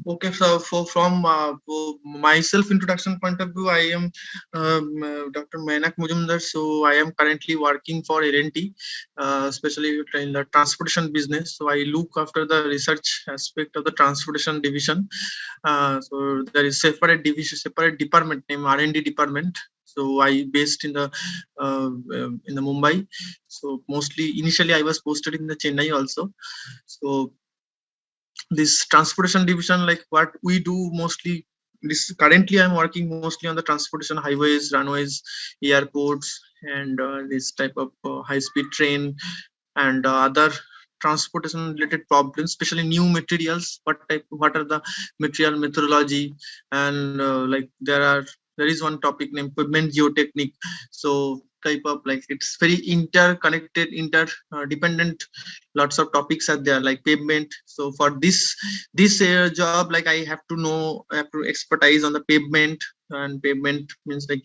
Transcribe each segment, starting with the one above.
Okay, so for myself introduction point of view, I am Dr. Menak Mujumdar. So I am currently working for L&T, especially in the transportation business. So I look after the research aspect of the transportation division. So there is separate division, separate department named R&D department. So I based in the Mumbai. So mostly initially I was posted in the Chennai also. So this transportation division, like what we do mostly, this currently I'm working mostly on the transportation, highways, runways, airports, and this type of high speed train and other transportation related problems, especially new materials, what are the material methodology, and like there is one topic named pavement geotechnique. So type of, like, it's very interconnected, inter dependent, lots of topics are there like pavement. So for this job, like I have to know, I have to expertise on the pavement. And pavement means like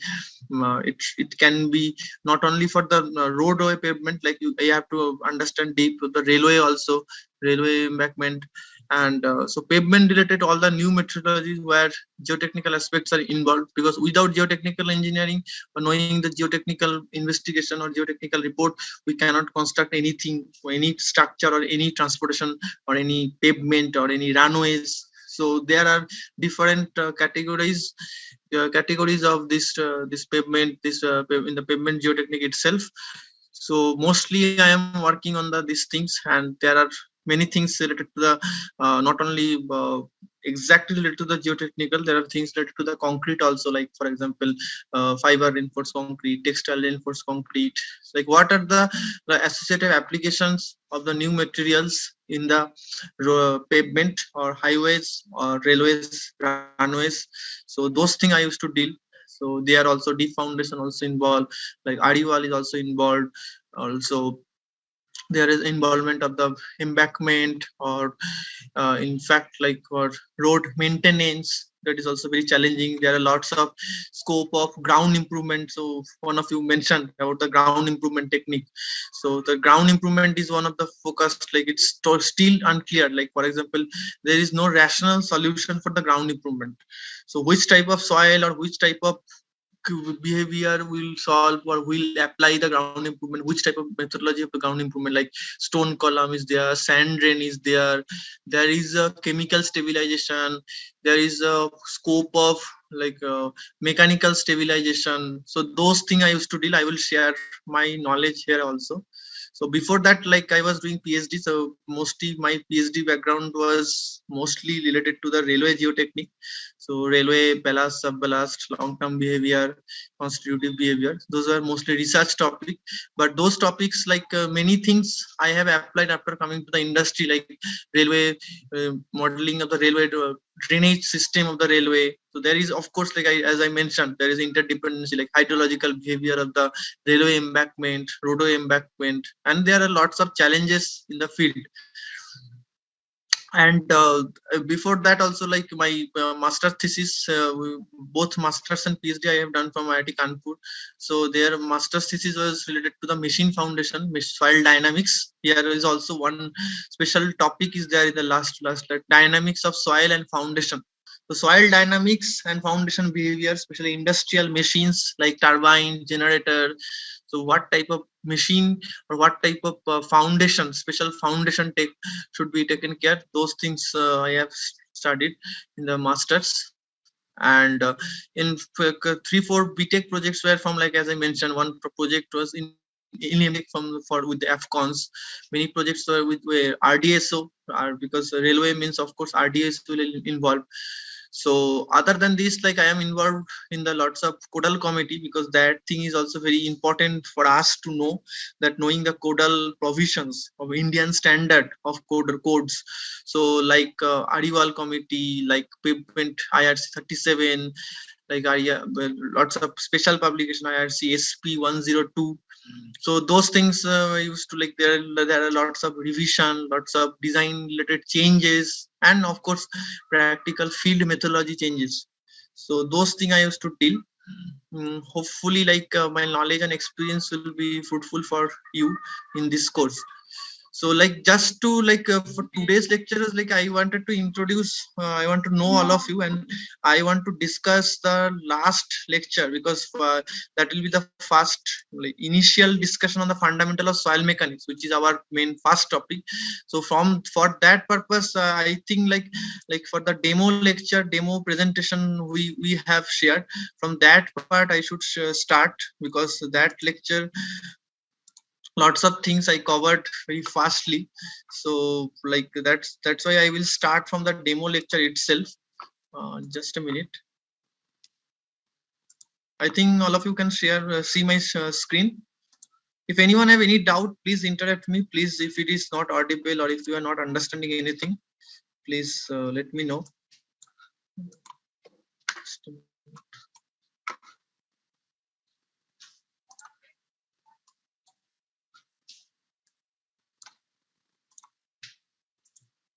it can be not only for the roadway pavement, like you have to understand deep the railway also, railway embankment. And so pavement related all the new methodologies where geotechnical aspects are involved, because without geotechnical engineering or knowing the geotechnical investigation or geotechnical report, we cannot construct anything, or any structure or any transportation or any pavement or any runways. So there are different categories of this pavement, in the pavement geotechnique itself. So mostly I am working on these things, and there are many things related to the not only exactly related to the geotechnical, there are things related to the concrete also, like for example fiber reinforced concrete, textile reinforced concrete. Like what are the associated applications of the new materials in the pavement or highways or railways, runways. So those things I used to deal. So they are also deep foundation also involved, like RE wall is also involved. Also there is involvement of the embankment, or in fact like for road maintenance, that is also very challenging. There are lots of scope of ground improvement. So one of you mentioned about the ground improvement technique. So the ground improvement is one of the focused, like it's still unclear, like for example there is no rational solution for the ground improvement. So which type of soil or which type of behavior will solve or will apply the ground improvement, which type of methodology of the ground improvement, like stone column is there, sand drain is there, there is a chemical stabilization, there is a scope of like mechanical stabilization. So those things I used to deal, I will share my knowledge here also. So before that, like I was doing PhD, so mostly my PhD background was mostly related to the railway geotechnique. So railway ballast, sub ballast, long term behavior, constitutive behavior, those are mostly research topic. But those topics, like many things I have applied after coming to the industry, like railway modeling of the railway drainage system of the railway. So there is of course, like as I mentioned, there is interdependency, like hydrological behavior of the railway embankment, roadway embankment, and there are lots of challenges in the field. And before that also, like my master thesis, both masters and PhD I have done from IIT Kanpur. So their master's thesis was related to the machine foundation, soil dynamics. Here is also one special topic is there in the last, like dynamics of soil and foundation. So soil dynamics and foundation behavior, especially industrial machines like turbine, generator. So what type of machine or what type of foundation, special foundation take should be taken care, those things I have studied in the masters. And in 3 4 BTech projects were from, like as I mentioned, one project was in MTech from for with the AFCONS. Many projects were with where RDSO are, because railway means of course RDS will involve. So other than this, like I am involved in the lots of codal committee, because that thing is also very important for us to know, that knowing the codal provisions of Indian standard of codes. So like Ariwal committee, like pavement IRC 37, like lots of special publication IRC SP 102. So those things I used to, like there are lots of revision, lots of design related changes, and of course practical field methodology changes. So those things I used to deal. Hopefully, like my knowledge and experience will be fruitful for you in this course. So like just to like for today's lectures, like I wanted to introduce, I want to know all of you, and I want to discuss the last lecture, because that will be the first like initial discussion on the fundamental of soil mechanics, which is our main first topic. So for that purpose, I think like for the demo lecture, demo presentation we have shared, from that part I should start, because that lecture lots of things I covered very fastly. So like that's why I will start from the demo lecture itself. Just a minute. I think all of you can share, see my screen. If anyone have any doubt, please interrupt me. Please, if it is not audible or if you are not understanding anything, please let me know.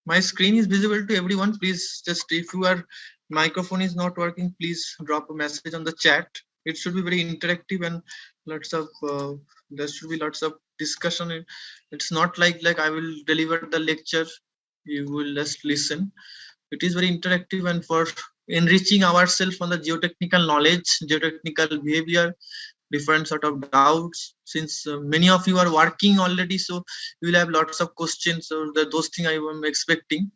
My screen is visible to everyone. Please, just if your microphone is not working, please drop a message on the chat. It should be very interactive, and lots of there should be lots of discussion. It's not like I will deliver the lecture, you will just listen. It is very interactive, and for enriching ourselves on the geotechnical knowledge, geotechnical behavior, different sort of doubts, since many of you are working already, so you will have lots of questions, so those things I am expecting.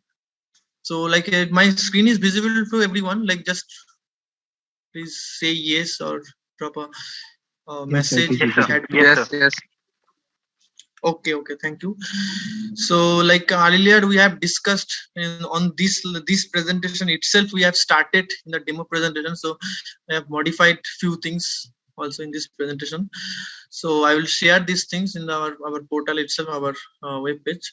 So like my screen is visible to everyone, like just please say yes or drop a Yes, sir, it message is in the visible. chat box. Yes, yes. Okay, thank you. So like earlier we have discussed on this presentation itself, we have started in the demo presentation, so I have modified few things also in this presentation. So I will share these things in our portal itself, our web page.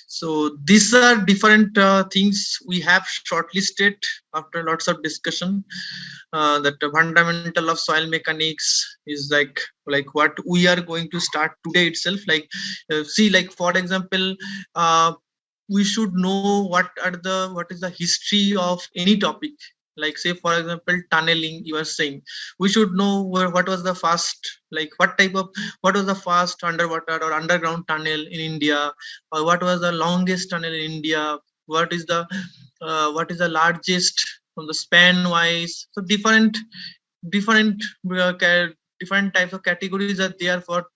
So these are different things we have shortlisted after lots of discussion. That the fundamental of soil mechanics is like what we are going to start today itself. Like see, like for example, we should know what is the history of any topic. Like say for example tunneling, you are saying we should know what was the first, like what was the first underwater or underground tunnel in India, or what was the longest tunnel in India, what is the largest from the span wise. So different different types of categories are there for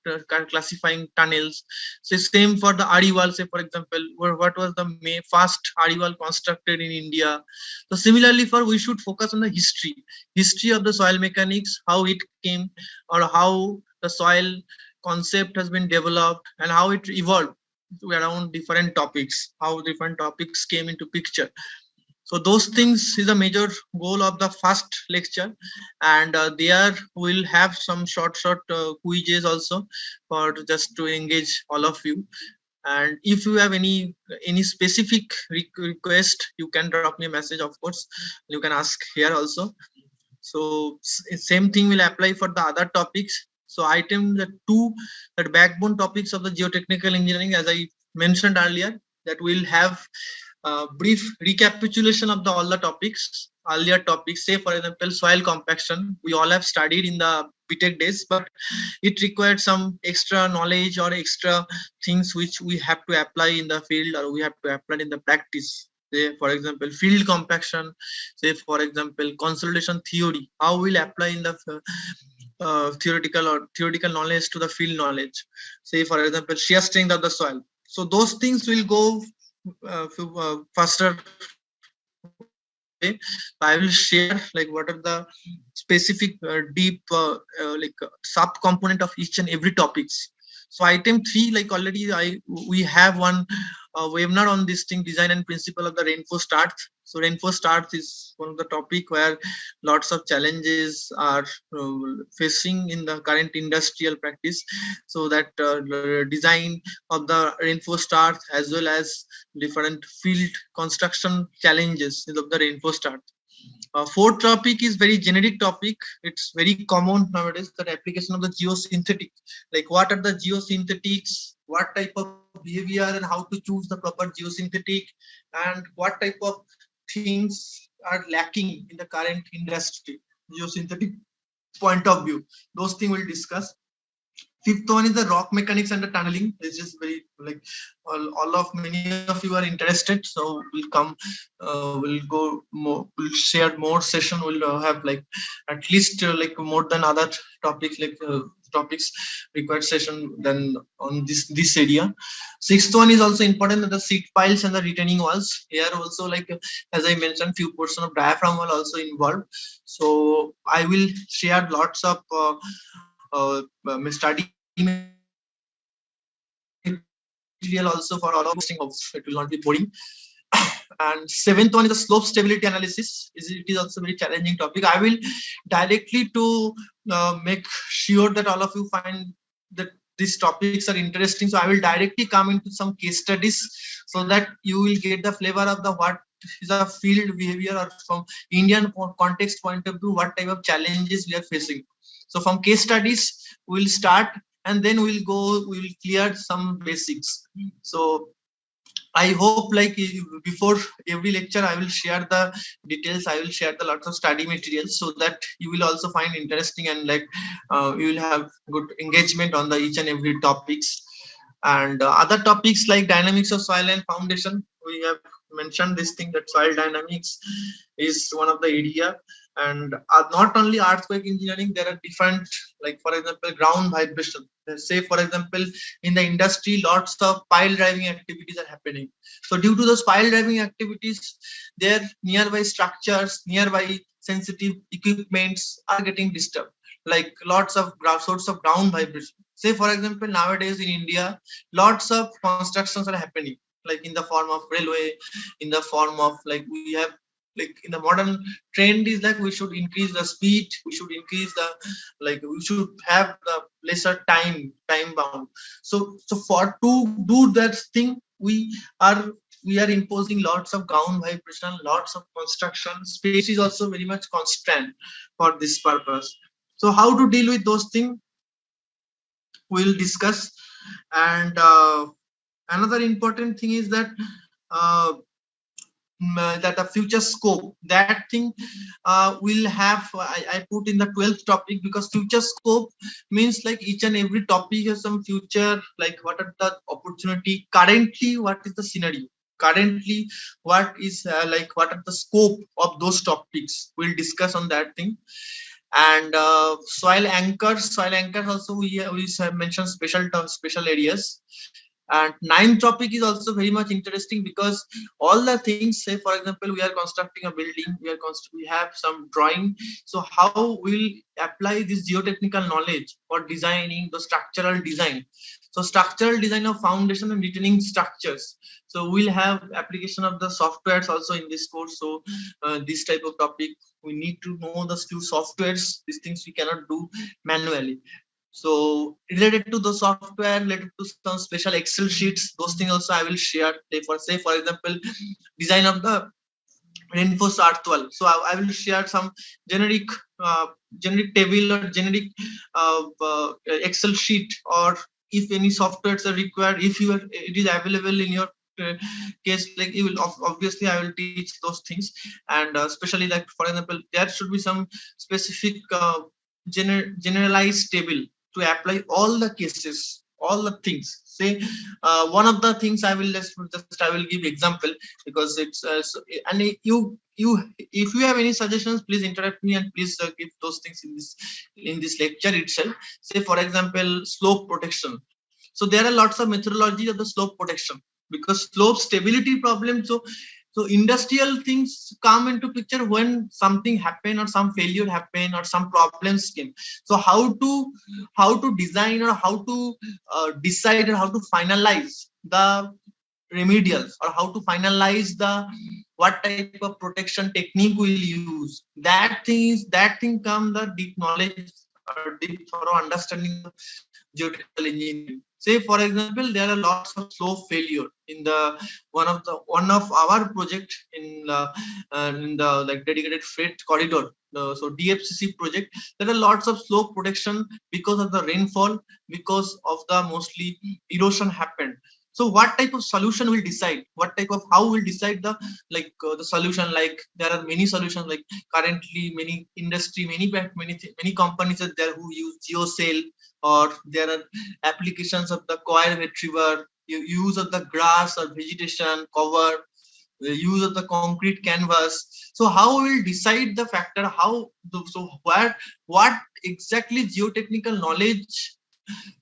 classifying tunnels. So same for the Ari wall, say for example, what was the first Ari wall constructed in India. So similarly, for we should focus on the history of the soil mechanics, how it came, or how the soil concept has been developed and how it evolved around different topics, how different topics came into picture. So those things is a major goal of the first lecture, and there we'll have some short quizzes also for just to engage all of you. And if you have any specific request, you can drop me a message, of course. You can ask here also. So same thing will apply for the other topics. So item the two, that backbone topics of the geotechnical engineering, as I mentioned earlier, that we'll have brief recapitulation of all the topics, earlier topics. Say for example soil compaction, we all have studied in the BTech days, but it required some extra knowledge or extra things which we have to apply in the field, or we have to apply in the practice. Say for example field compaction, say for example consolidation theory, how we'll apply in the theoretical knowledge to the field knowledge. Say for example shear strength of the soil. So those things will go faster way. I will share like what are the specific deep sub component of each and every topics. So item 3, like already we have one webinar on this thing, design and principle of the reinforced earth. So reinforced earth is one of the topic where lots of challenges are facing in the current industrial practice. So that design of the reinforced earth, as well as different field construction challenges of the reinforced earth. Fourth topic is very generic topic. It's very common nowadays, that application of the geosynthetic. Like what are the geosynthetics, what type of behavior, and how to choose the proper geosynthetic, and what type of things are lacking in the current industry, geosynthetic point of view. Those things we'll discuss. Fifth one is the rock mechanics and the tunneling. This is very like all of many of you are interested. So we'll come, we'll go more, we'll share more session. We'll have like at least like more than other topics, like topics required session than on this area. Sixth one is also important, the seat piles and the retaining walls. Here also, like as I mentioned, few portion of diaphragm wall also involved. So I will share lots of study material also for all of, it will not be boring. And seventh one is the slope stability analysis. It is also very challenging topic. I will directly to make sure that all of you find that these topics are interesting. So I will directly come into some case studies so that you will get the flavor of the what is a field behavior, or from Indian context point of view, what type of challenges we are facing. So from case studies we'll start, and then we will clear some basics. So I hope like before every lecture I will share the details. I will share the lots of study materials so that you will also find interesting, and like you will have good engagement on the each and every topics. And other topics like dynamics of soil and foundation, we have mentioned this thing that soil dynamics is one of the area. And not only earthquake engineering, there are different, like for example ground vibration. Say for example in the industry lots of pile driving activities are happening. So due to those pile driving activities, their nearby structures, nearby sensitive equipments are getting disturbed, like lots of sorts of ground vibration. Say for example nowadays in India, lots of constructions are happening, like in the form of railway, in the form of like we have, like in the modern trend is like we should increase the speed, we should increase the, like we should have the lesser time bound. So for to do that thing, are we are imposing lots of ground vibration, lots of construction. Space is also very much constrained for this purpose. So how to deal with those things, we'll discuss. And another important thing is that uh, that the future scope, that thing will have, I put in the 12th topic, because future scope means like each and every topic has some future, like what are the opportunity currently, what is the scenario currently, what is like what are the scope of those topics, we'll discuss on that thing. And soil anchors also we have mentioned special areas. And ninth topic is also very much interesting, because all the things, say for example we are constructing a building, we have some drawing. So how we'll apply this geotechnical knowledge for designing the structural design. So structural design of foundation and retaining structures. So we'll have application of the softwares also in this course. So this type of topic, we need to know the few softwares. These things we cannot do manually. So related to the software, related to some special Excel sheets, those things also I will share. Say for example, design of the reinforced earth wall. So I will share some generic generic table or generic Excel sheet, or if any softwares are required, if it is available in your case, like you will obviously I will teach those things. And especially like for example there should be some specific generalized table to apply all the cases, all the things. Say one of the things I will just I will give example, because it's and you if you have any suggestions, please interrupt me, and please give those things in this lecture itself. Say for example slope protection. So there are lots of methodology of the slope protection, because slope stability problem. So industrial things come into picture when something happen, or some failure happen, or some problems came. So how to design, or how to decide, or how to finalize the remedials, or how to finalize the what type of protection technique we'll use. That thing come the deep knowledge or deep thorough understanding of geotechnical engineering. Say for example there are lots of slope failure in the one of our project in the like dedicated freight corridor, so DFCC project. There are lots of slope protection because of the rainfall, because of the mostly erosion happened. So what type of solution will decide, what type of how will decide the like the solution. Like there are many solutions, like currently many industry, many companies are there who use geocell, or there are applications of the coir retriever, use of the grass or vegetation cover, the use of the concrete canvas. So how we will decide the factor, how so what exactly geotechnical knowledge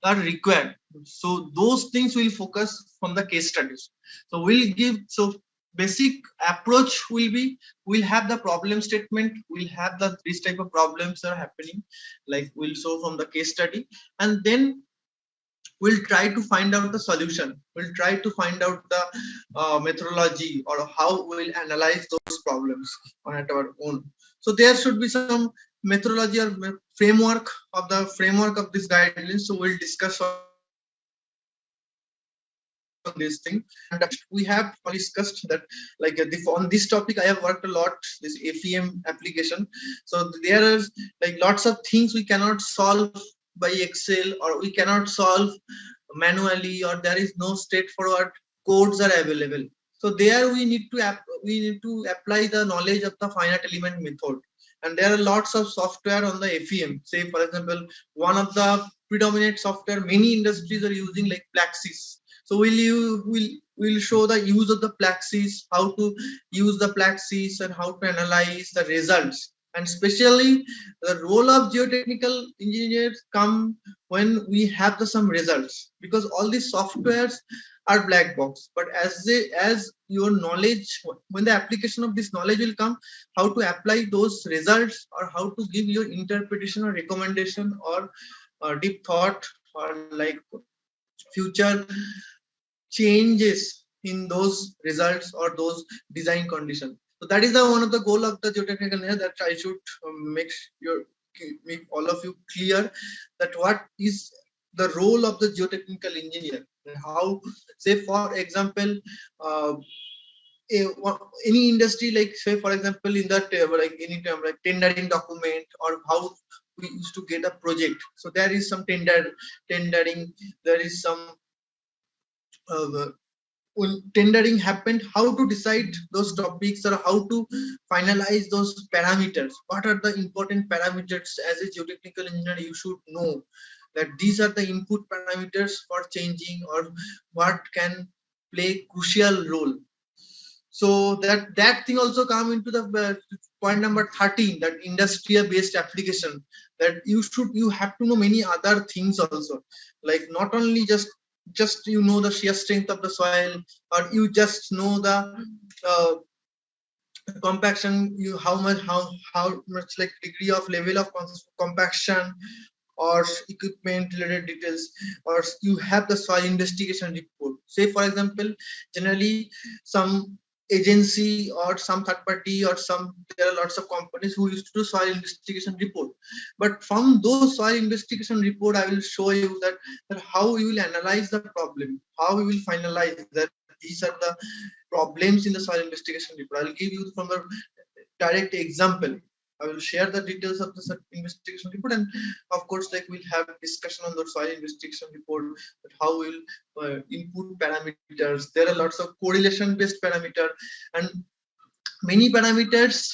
are required. So those things will focus from the case studies. So we'll give, so basic approach will be, we'll have the problem statement, we'll have the this type of problems are happening, like we'll show from the case study, and then we'll try to find out the solution, we'll try to find out the methodology or how we'll analyze those problems on at our own. So there should be some methodology or framework of this guidelines. So we'll discuss on this thing. And we have discussed that, like on this topic I have worked a lot, this FEM application. So there is like lots of things we cannot solve by Excel, or we cannot solve manually, or there is no straightforward codes are available. So there we need to apply the knowledge of the finite element method. And there are lots of software on the FEM. Say for example, one of the predominant software many industries are using, like Plaxis. So we'll show the use of the Plaxis, how to use the Plaxis, and how to analyze the results. And especially the role of geotechnical engineers come when we have some results, because all these softwares are black box. But as your knowledge, when the application of this knowledge will come, how to apply those results, or how to give your interpretation or recommendation, or deep thought, or like future changes in those results or those design conditions. So that is the one of the goal of the geotechnical engineer, that I should make all of you clear that what is the role of the geotechnical engineer, and how, say for example, uh, any industry, like say for example in that like any term like tendering document, or how we used to get a project. So there is some tendering, there is some when tendering happened, how to decide those topics, or how to finalize those parameters. What are the important parameters as a geotechnical engineer you should know, that these are the input parameters for changing, or what can play crucial role. So that thing also come into the point number 13, that industrial based application, that you have to know many other things also, like not only just you know the shear strength of the soil, or you just know the uh, compaction, you how much like degree of level of compaction, or equipment related details, or you have the soil investigation report. Say for example, generally some agency or some third party, or some, there are lots of companies who used to do soil investigation report. But from those soil investigation report, I will show you that how we will analyze the problem, how we will finalize that these are the problems in the soil investigation report. I'll give you from the direct example. I will share the details of the investigation report, and of course, like we'll have discussion on the soil investigation report, that how we'll input parameters. There are lots of correlation-based parameter, and many parameters.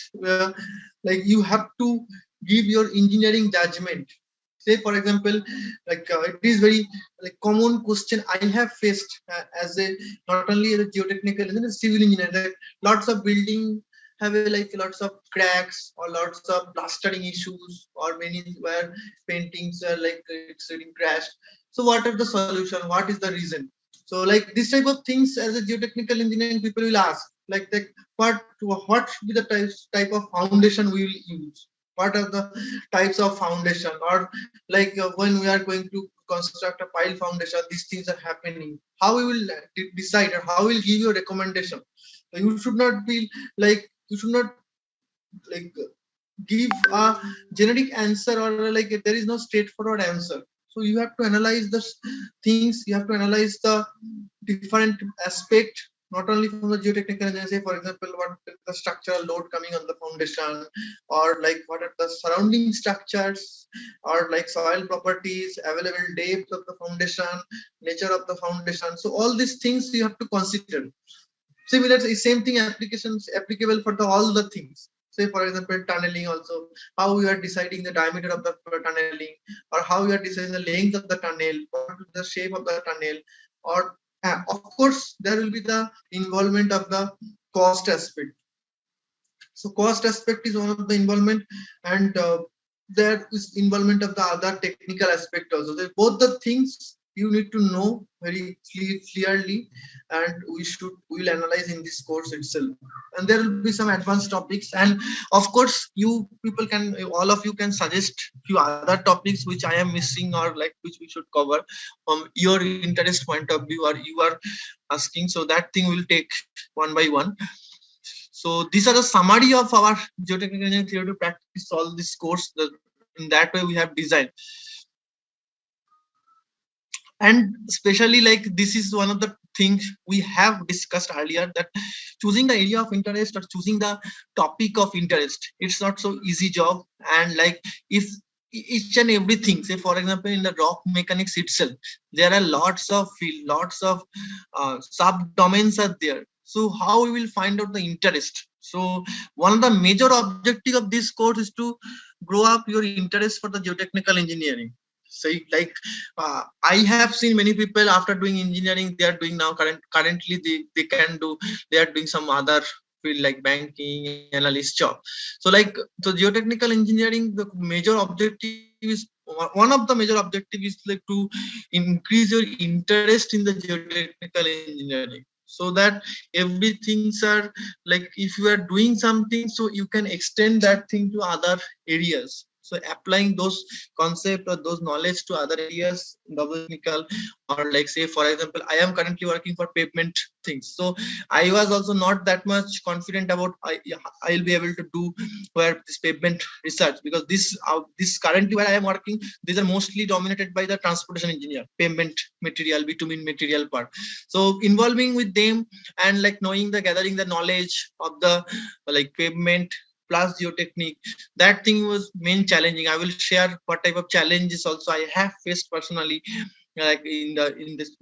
Like you have to give your engineering judgment. Say for example, like it is very like common question I have faced as a, not only as a geotechnical engineer, civil engineer, that lots of building have a, like lots of cracks, or lots of plastering issues, or many where paintings are like it's getting crashed. So what are the solution, what is the reason? So like this type of things, as a geotechnical engineering people will ask, like what should be the type of foundation we will use, what are the types of foundation, or like when we are going to construct a pile foundation, these things are happening, how we will decide, or how we will give you a recommendation. So you should not be like, you should not like give a generic answer, or like there is no straightforward answer. So you have to analyze the things, you have to analyze the different aspect, not only from the geotechnical engineering. Say for example, what is the structural load coming on the foundation, or like what are the surrounding structures, or like soil properties, available depth of the foundation, nature of the foundation. So all these things you have to consider. Similar, same thing applications applicable for the all the things. say for example tunneling also, how we are deciding the diameter of the tunneling, or how we are deciding the length of the tunnel, what is the shape of the tunnel, or of course there will be the involvement of the cost aspect. So cost aspect is one of the involvement, and there is involvement of the other technical aspect also. Both the things you need to know very clearly, and we will analyze in this course itself. And there will be some advanced topics, and of course you people can, all of you can suggest few other topics which I am missing, or like which we should cover from your interest point of view, or you are asking. So that thing will take one by one. So these are the summary of our geotechnical engineering theory to practice all this course. In that way we have designed. And especially like this is one of the things we have discussed earlier, that choosing the area of interest or choosing the topic of interest, it's not so easy job. And like if each and everything, say for example in the rock mechanics itself, there are lots of field, lots of sub domains are there. So how we will find out the interest? So one of the major objective of this course is to grow up your interest for the geotechnical engineering. So like I have seen many people after doing engineering, they are doing now currently they can do, they are doing some other field like banking analyst job. So like, so geotechnical engineering, the major objective is, one of the major objective is like to increase your interest in the geotechnical engineering, so that everything's are like, if you are doing something, so you can extend that thing to other areas. So applying those concept or those knowledge to other areas, technical, or like say for example, I am currently working for pavement things. So I was also not that much confident about I'll be able to do where this pavement research, because this currently where I am working, these are mostly dominated by the transportation engineer, pavement material, bitumen material part. So involving with them and like knowing the gathering the knowledge of the like pavement plus geotechnique, that thing was main challenging. I will share what type of challenges also I have faced personally, like in this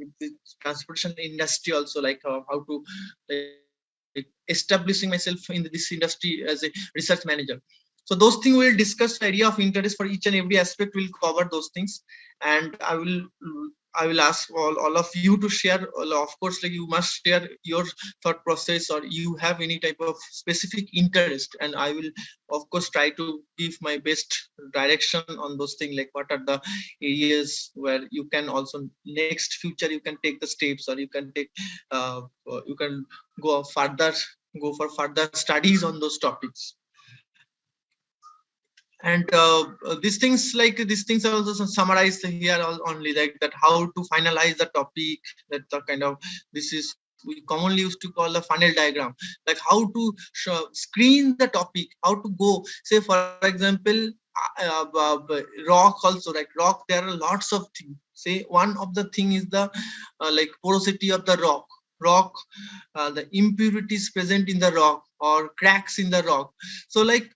transportation industry also, like how to like establishing myself in this industry as a research manager. So those things we'll discuss. Area of interest for each and every aspect, will cover those things. And I will ask all of you to share. Of course, like you must share your thought process, or you have any type of specific interest, and I will of course try to give my best direction on those things, like what are the areas where you can also next future you can take the steps, or you can take you can go further, go for further studies on those topics. And these things are also summarized here only, like that how to finalize the topic, that the kind of, this is we commonly used to call the funnel diagram, like how to screen the topic, how to go, say for example rock also, like rock, there are lots of things. Say one of the thing is the like porosity of the rock, the impurities present in the rock, or cracks in the rock. So like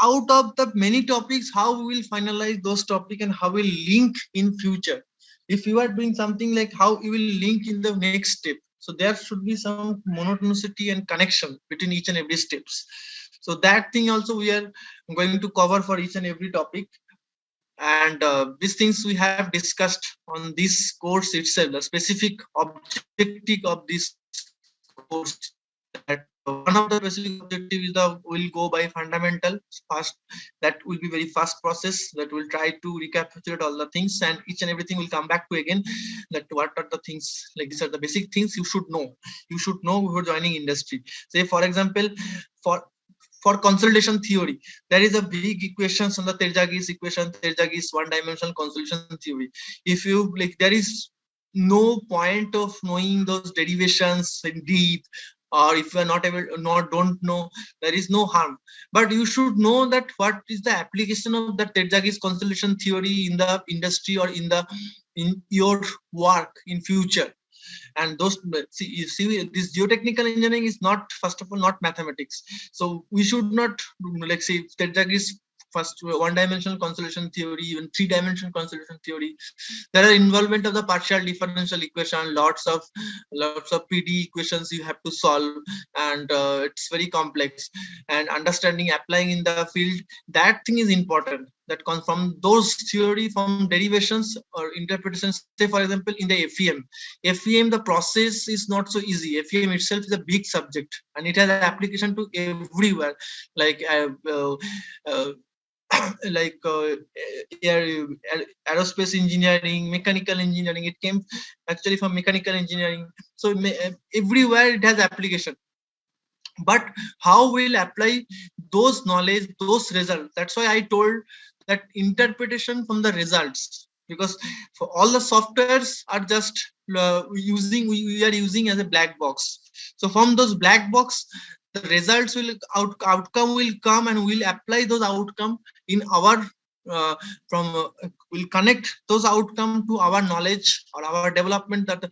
out of the many topics, how we will finalize those topics and how we'll link in future. If you are doing something, like how you will link in the next step. So there should be some monotonicity and connection between each and every steps. So that thing also we are going to cover for each and every topic. And these things we have discussed on this course itself, the specific objective of this course, that one of the basic objective is the will go by fundamental fast, that will be very fast process, that will try to recapitulate all the things, and each and everything will come back to again, that what are the things, like these are the basic things you should know before joining industry. Say for example, for consolidation theory, there is a big equations on the Terzaghi's equation, Terzaghi's one dimensional consolidation theory. If you like, there is no point of knowing those derivations in deep, or if you are not able, not don't know, there is no harm. But you should know that what is the application of the Terzaghi's consolidation theory in the industry, or in your work in future. And those, see, you see, this geotechnical engineering is not, first of all, not mathematics. So we should not like say Terzaghi's first one-dimensional consolidation theory, even three-dimensional consolidation theory. There are involvement of the partial differential equation, lots of PD equations you have to solve, and it's very complex. And understanding applying in the field, that thing is important. That comes from those theory, from derivations or interpretations. Say for example, in the FEM, the process is not so easy. FEM itself is a big subject, and it has application to everywhere, like uh, like aerospace engineering, mechanical engineering. It came actually from mechanical engineering. So everywhere it has application. But how we'll apply those knowledge, those results? That's why I told that interpretation from the results, because for all the softwares are just we are using as a black box. So from those black box, the results will outcome will come, and we'll apply those outcome in our uh, from will connect those outcome to our knowledge or our development, that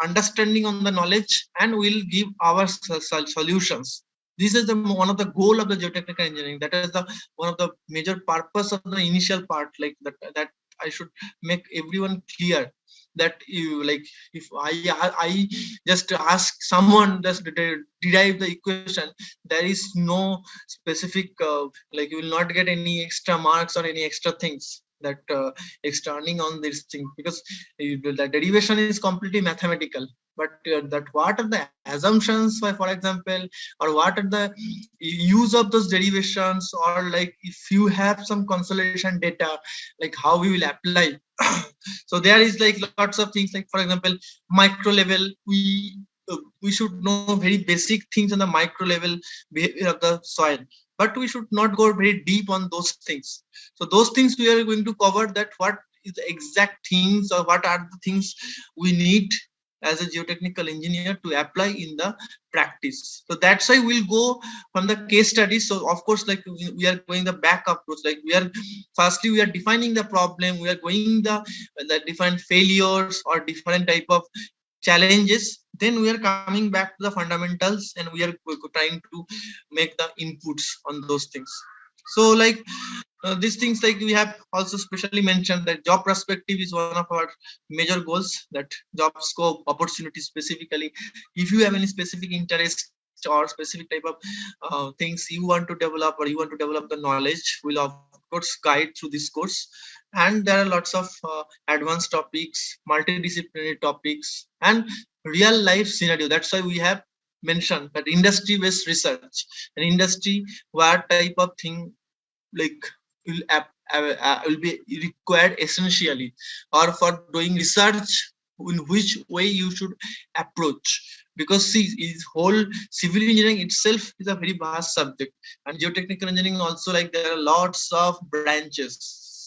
understanding on the knowledge, and will give our solutions. This is the one of the goal of the geotechnical engineering. That is the one of the major purpose of the initial part, like that I should make everyone clear, that you like, if I just ask someone just derive the equation, there is no specific like you will not get any extra marks or any extra things that extra earning on this thing, because the derivation is completely mathematical. But that what are the assumptions, for example, or what are the use of those derivations, or like if you have some consolidation data, like how we will apply. So there is like lots of things, like for example, micro level, we should know very basic things on the micro level behavior of the soil, but we should not go very deep on those things. So those things we are going to cover, that what is the exact things, or what are the things we need as a geotechnical engineer to apply in the practice. So that's why we'll go from the case studies. So of course, like we are going the back approach, like we are firstly we are defining the problem, we are going the different failures or different type of challenges, then we are coming back to the fundamentals, and we are trying to make the inputs on those things. So like these things, like we have also specially mentioned that job perspective is one of our major goals, that job scope opportunity specifically. If you have any specific interest or specific type of things you want to develop, or you want to develop the knowledge, we'll of course guide through this course. And there are lots of advanced topics, multidisciplinary topics, and real life scenario. That's why we have mentioned that industry based research, an industry what type of thing like will will be required essentially, or for doing research, in which way you should approach. Because see, is whole civil engineering itself is a very vast subject, and geotechnical engineering also, like there are lots of branches.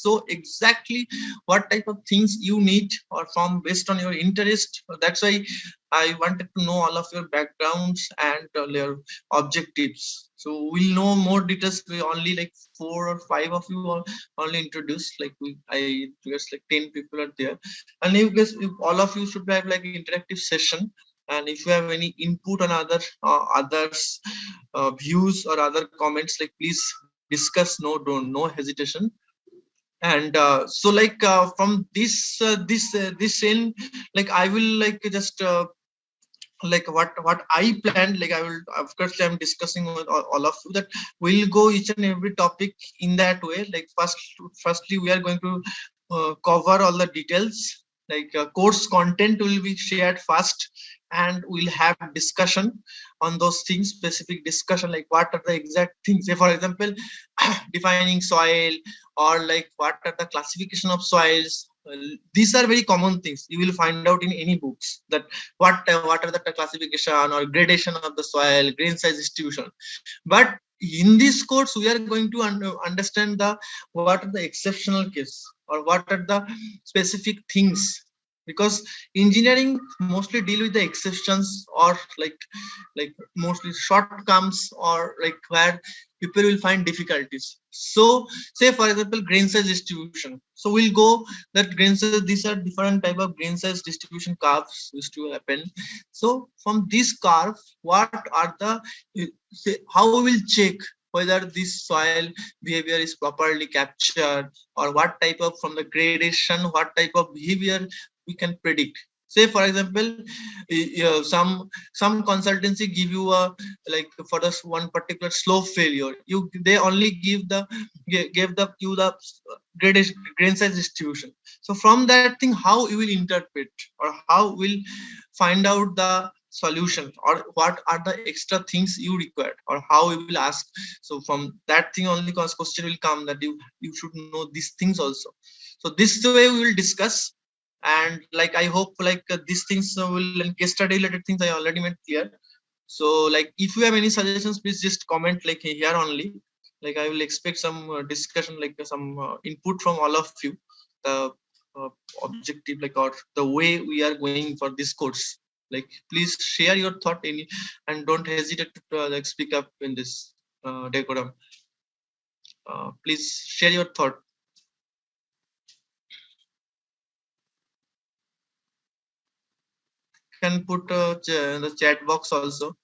So exactly what type of things you need, or from based on your interest. That's why I wanted to know all of your backgrounds and your objectives. So we'll know more details. We only like 4 or 5 of you are only introduced. Like I guess like 10 people are there, and you guess if all of you should have like interactive session. And if you have any input on others views or other comments, like please discuss. No hesitation. And so like from this end, like I will like just like what I planned, like I will of course I'm discussing with all of you, that we'll go each and every topic in that way. Like firstly we are going to cover all the details, like course content will be shared first, and we'll have discussion on those things, specific discussion, like what are the exact things. Say for example, defining soil, or like what are the classification of soils. These are very common things you will find out in any books, that what are the classification or gradation of the soil, grain size distribution. But in this course we are going to understand the what are the exceptional case, or what are the specific things. Because engineering mostly deal with the exceptions, or like mostly shortcomings, or like where people will find difficulties. So say for example, grain size distribution. So we'll go that grain size, these are different type of grain size distribution curves used to happen. So from this curve, what are the say, how we will check whether this soil behavior is properly captured, or what type of, from the gradation, what type of behavior we can predict. Say for example, some consultancy give you a, like for this one particular slope failure, they only give the you the gradation, grain size distribution. So from that thing, how you will interpret, or how will find out the solution, or what are the extra things you require, or how you will ask. So from that thing only question will come, that you should know these things also. So this way we will discuss. And like I hope like these things will, and case study related things I already made clear. So like if you have any suggestions, please just comment like here only. Like I will expect some discussion, like some input from all of you, the uh, objective, like, or the way we are going for this course. Like please share your thought any, and don't hesitate to like speak up in this decorum. Please share your thought. Can put the chat box also.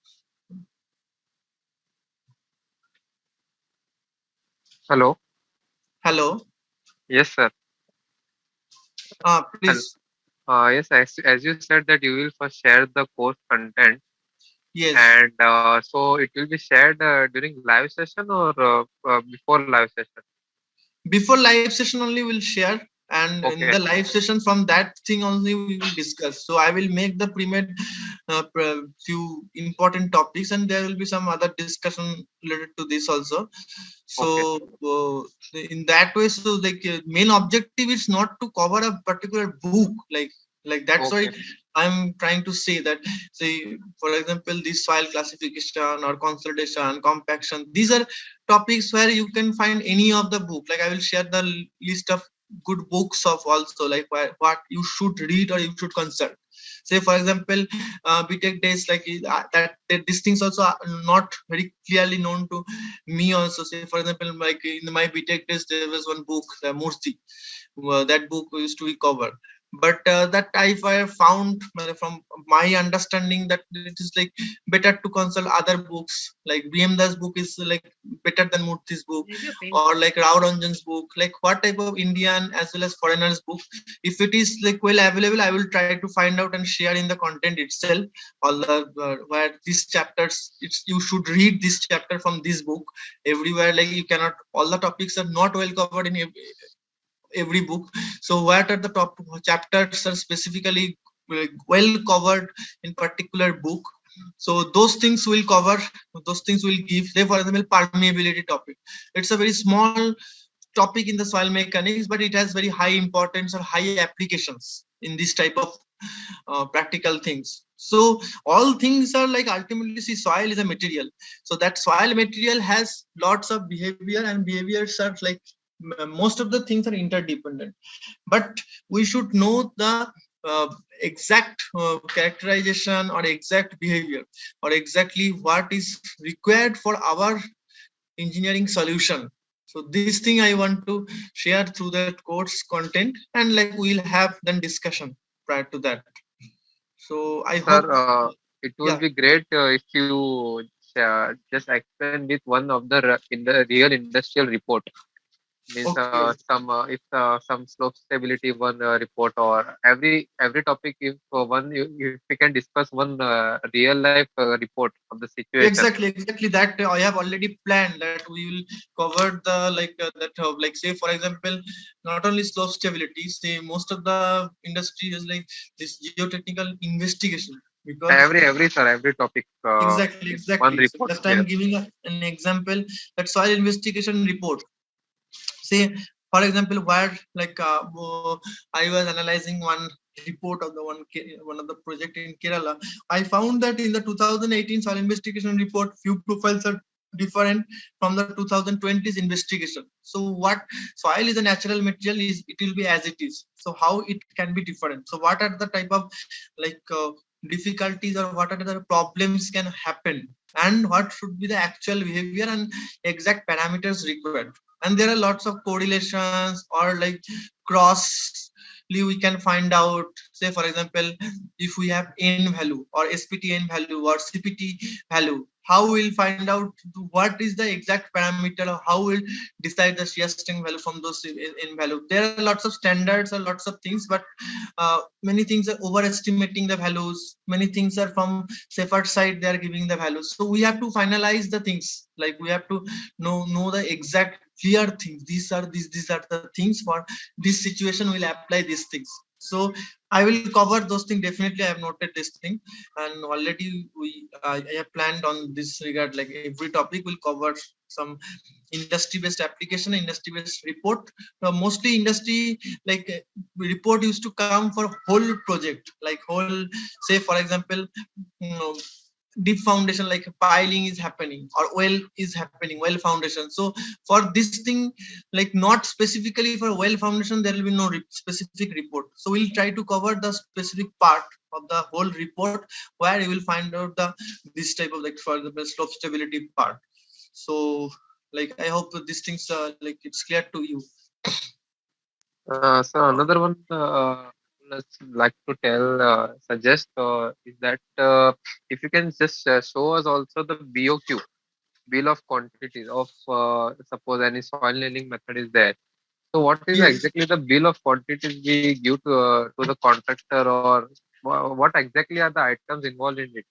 Hello. Hello. Yes, sir. Hello. Please. Yes, as you said that you will first share the course content, Yes. and so it will be shared during live session or before live session. Before live session only we'll share, and in Okay. the live session, from that thing only we will discuss. So I will make the pre-made few important topics, and there will be some other discussion related to this also. So Okay. in that way, so like main objective is not to cover a particular book, like that's why Okay. I'm trying to say that. Say for example, this file classification or consolidation, compaction, these are topics where you can find any of the book. Like I will share the list of good books of also, like what you should read or you should consult. Say for example, BTech days, like that these things also are not very clearly known to me also. Say for example, like in my BTech days, there was one book, the Murthy. That book used to be covered. But that I found from my understanding that it is like better to consult other books. Like BM Das book is like better than Murthy's book, or like Rao Ranjan's book. Like what type of Indian as well as foreigners book, if it is like well available, I will try to find out and share in the content itself. All the where these chapters, it's you should read this chapter from this book everywhere. Like you cannot, all the topics are not well covered in every book. So what are the top chapters are specifically well covered in particular book. So those things will cover, those things will give. Say for example, permeability topic, it's a very small topic in the soil mechanics, but it has very high importance or high applications in this type of practical things. So all things are like, ultimately see, soil is a material. So that soil material has lots of behavior, and behaviors are like most of the things are interdependent. But we should know the exact characterization or exact behavior, or exactly what is required for our engineering solution. So this thing I want to share through that course content, and like we'll have then discussion prior to that. So I Sir, hope. it will Yeah. be great if you just explain with one of the in the real industrial report. Means Okay. if some slope stability one report, or every topic, if if we can discuss one real life report of the situation. Exactly that I have already planned, that we will cover the like that like say for example, not only slope stability, say most of the industry is like this geotechnical investigation. Because Every topic in one exactly, so report just there. I'm giving an example, that soil investigation report. Say for example, where like I was analyzing one report of the one of the project in Kerala. I found that in the 2018 soil investigation report, few profiles are different from the 2020's investigation. So what, soil is a natural material, is it will be as it is, so how it can be different? So what are the type of like difficulties, or what are the problems can happen, and what should be the actual behavior and exact parameters required? And there are lots of correlations, or like crossly we can find out. Say for example, if we have n value, or SPT n value, or CPT value, how we'll find out what is the exact parameter, or how we'll decide the shear strength value from those in value. There are lots of standards or lots of things, but many things are overestimating the values. Many things are from Cepheid side, they are giving the values. So we have to finalize the things. Like we have to know the exact clear things. These are the things for this situation. We'll apply these things. So I will cover those things definitely. I have noted this thing, and already I have planned on this regard. Like every topic will cover some industry-based application, industry-based report. Mostly industry like report used to come for whole project, like whole, say for example, you know, deep foundation, like piling is happening or well is happening, well foundation. So for this thing, like not specifically for well foundation, there will be no specific report. So we'll try to cover the specific part of the whole report where you will find out the this type of, like for the slope stability part. So like I hope that these things like it's clear to you. So another one, let's like to tell, suggest is that if you can just show us also the BOQ, bill of quantities of suppose any soil nailing method is there. So what is Yes. exactly the bill of quantities we give to the contractor, or what exactly are the items involved in it?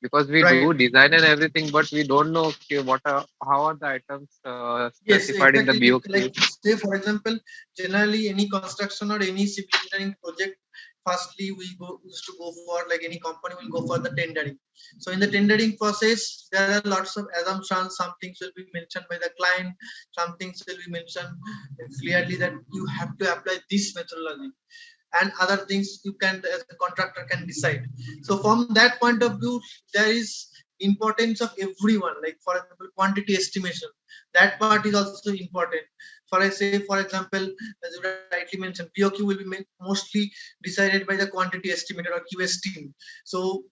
Because we do Right. design and everything, but we don't know, okay, what are how are the items Yes, specified in the exactly. BOQ? Like say for example, generally any construction or any civil engineering project, firstly we used to go for, like any company will go for the tendering. So in the tendering process, there are lots of assumptions. Some things will be mentioned by the client. Some things will be mentioned clearly that you have to apply this methodology, and other things you can, as a contractor, can decide. So from that point of view, there is importance of everyone. Like for example, quantity estimation, that part is also important. For I say for example, as you rightly mentioned, POQ will be mostly decided by the quantity estimator or QS team. So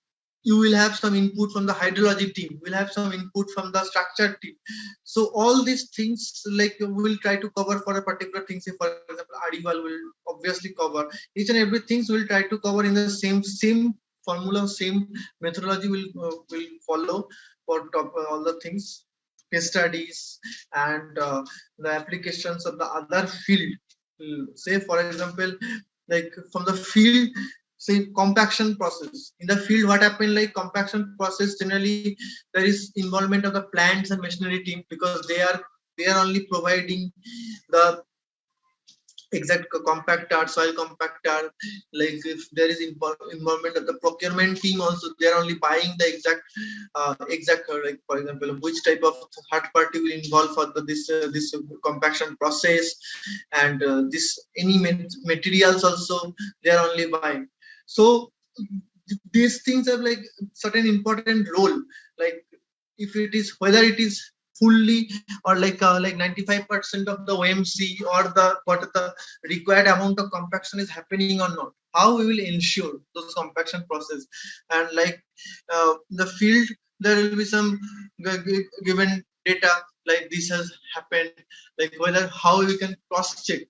you will have some input from the hydrology team, will have some input from the structure team. So all these things, like we'll try to cover for a particular thing. Say for example, Adival will obviously cover each and every things. We'll try to cover in the same formula, same methodology will follow for all the things, case studies, and the applications of the other field. Say for example, like from the field, say compaction process in the field, what happened, like compaction process generally there is involvement of the plants and machinery team, because they are only providing the exact compactor, soil compactor. Like if there is involvement of the procurement team also, they are only buying the exact like for example, which type of third party will involve for this compaction process, and this any materials also they are only buying. So these things have like certain important role. Like if it is, whether it is fully or like 95% of the OMC, or the what the required amount of compaction is happening or not, how we will ensure those compaction process. And like the field, there will be some given data, like this has happened, like whether how we can cross check.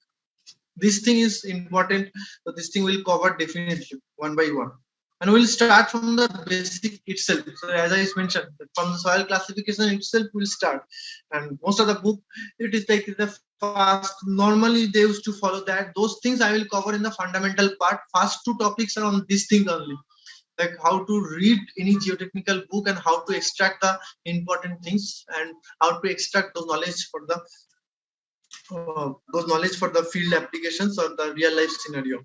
This thing is important. So this thing will cover definitely one by one, and we'll start from the basic itself. So as I mentioned, from the soil classification itself we'll start. And most of the book, it is like the fast, normally they used to follow that. Those things I will cover in the fundamental part. First two topics are on these things only, like how to read any geotechnical book and how to extract the important things, and how to extract those knowledge for the field applications or the real life scenario.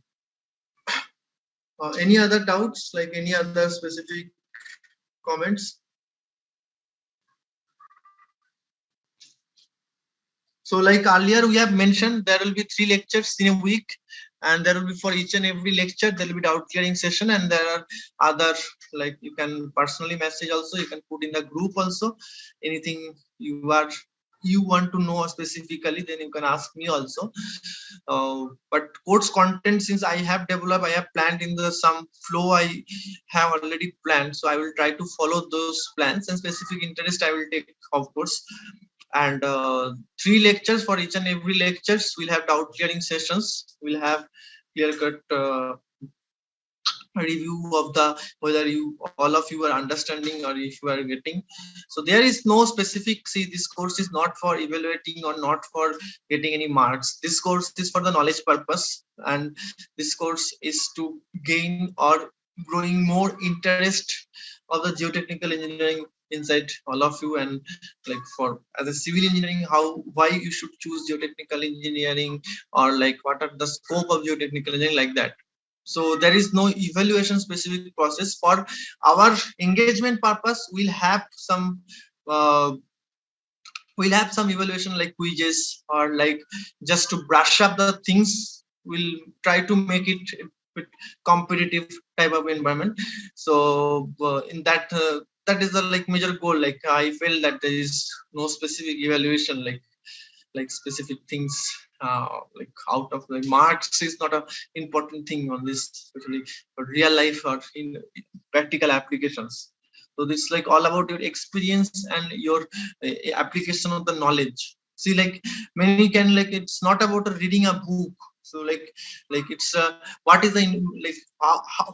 Any other doubts, like any other specific comments? So like earlier we have mentioned, there will be 3 lectures in a week, and there will be, for each and every lecture there will be doubt clearing session, and there are other, like you can personally message also, you can put in the group also, anything you want to know specifically, then you can ask me also. But course content, since I have developed, I have planned in the some flow I have already planned, so I will try to follow those plans, and specific interest I will take, of course. And 3 lectures. For each and every lectures we'll have doubt clearing sessions, we'll have clear cut review of the whether you all of you are understanding or if you are getting. So there is no specific, see, this course is not for evaluating or not for getting any marks. This course is for the knowledge purpose, and this course is to gain or growing more interest of the geotechnical engineering inside all of you. And like for as a civil engineering, how why you should choose geotechnical engineering, or like what are the scope of geotechnical engineering, like that. So there is no evaluation specific process. For our engagement purpose, we'll have some evaluation like quizzes, or like just to brush up the things. We'll try to make it a bit competitive type of environment. So in that that is the like major goal. Like I feel that there is no specific evaluation, like specific things, like out of like marks is not a important thing on this, especially for real life or in practical applications. So this is like all about your experience and your application of the knowledge. See, like many can like, it's not about reading a book. So like it's what is the like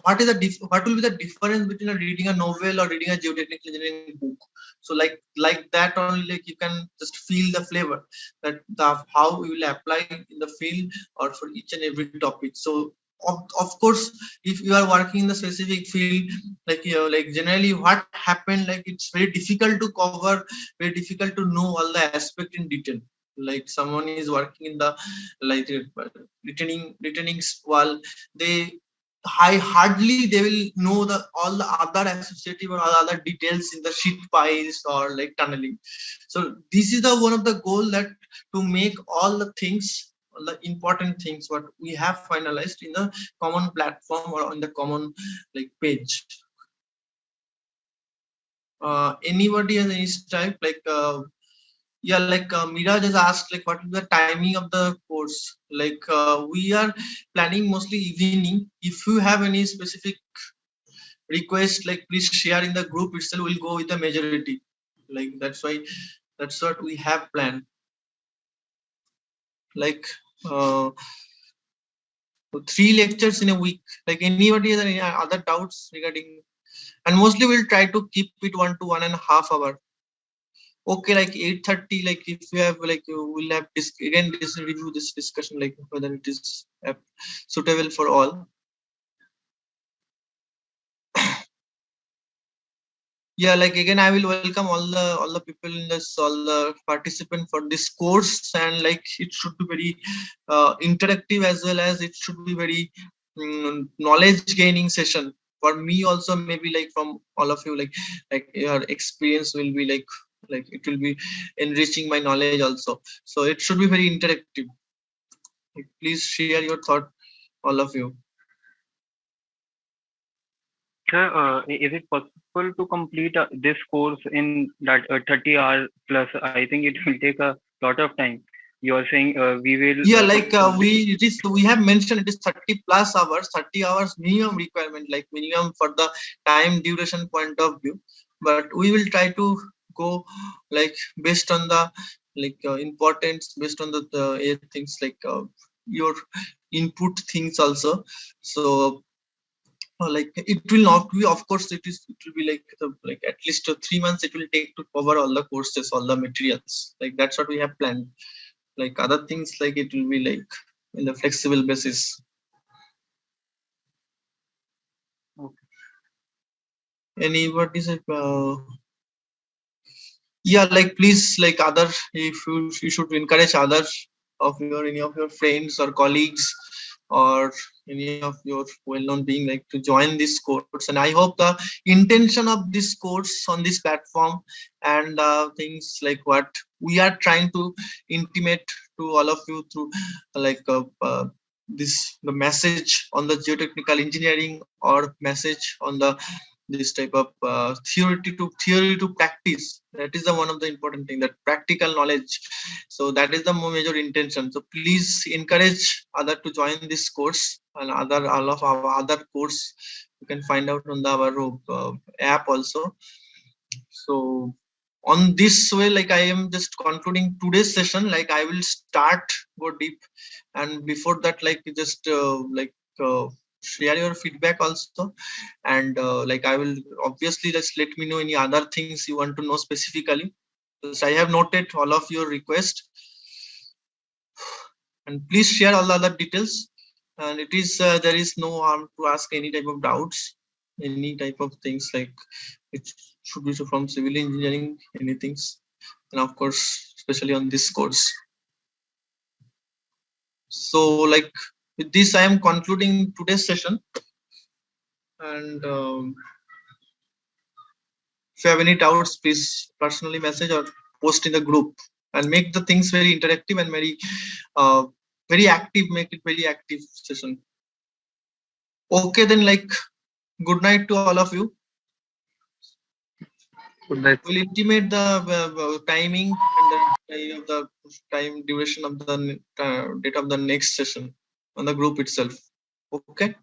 what is the what will be the difference between reading a novel or reading a geotechnical engineering book? So like that only, like you can just feel the flavor, that the how we will apply in the field or for each and every topic. So of course, if you are working in the specific field, like you know, like generally what happened, like it's very difficult to cover, very difficult to know all the aspect in detail. Like someone is working in the like returning wall, they hardly they will know the all the other associative or other details in the sheet piles or like tunneling. So this is the one of the goal, that to make all the things, all the important things what we have finalized in the common platform or on the common like page. Anybody has any type like yeah, like Mira just asked like what is the timing of the course. Like we are planning mostly evening. If you have any specific request, like please share in the group itself, we'll go with the majority. Like that's why, that's what we have planned. Like uh, 3 lectures in a week. Like anybody has any other doubts regarding, and mostly we'll try to keep it 1 to 1.5 hour. Okay, like 8:30, like if you have like we'll have again this review this discussion, like whether it is suitable for all. Yeah, like again I will welcome all the people in this, all the participant for this course. And like it should be very interactive, as well as it should be very knowledge gaining session for me also, maybe like from all of you, like your experience will be like it will be enriching my knowledge also. So it should be very interactive. Like, please share your thought, all of you. Sir, is it possible to complete this course in that 30 hours plus? I think it will take a lot of time. You are saying we will Yeah, like complete. we have mentioned it is 30 plus hours, 30 hours minimum requirement, like minimum for the time duration point of view. But we will try to go like based on the like importance, based on the things like your input things also. So like it will not be, of course it will be like like at least 3 months it will take to cover all the courses, all the materials. Like that's what we have planned. Like other things, like it will be like in the flexible basis. Okay. Anybody say yeah, like please, like other, if you should encourage others of your any of your friends or colleagues or any of your well-known being like to join this course. And I hope the intention of this course on this platform and things like what we are trying to intimate to all of you through like this the message on the geotechnical engineering, or message on the this type of theory to practice. That is the one of the important thing, that practical knowledge. So that is the major intention. So please encourage other to join this course, and other all of our other course you can find out on the our app also. So on this way, like I am just concluding today's session. Like I will start go deep, and before that, like just like share your feedback also, and like I will obviously just let me know any other things you want to know specifically, because I have noted all of your request, and please share all the other details. And it is there is no harm to ask any type of doubts, any type of things, like it should be from civil engineering, anything, and of course especially on this course. So like with this I am concluding today's session, and if you have any doubts, please personally message or post in the group, and make the things very interactive and uh, very active, make it very active session. Okay, then, like, good night to all of you. Good night. We'll intimate the timing and the time duration of the date of the next session on the group itself. Okay.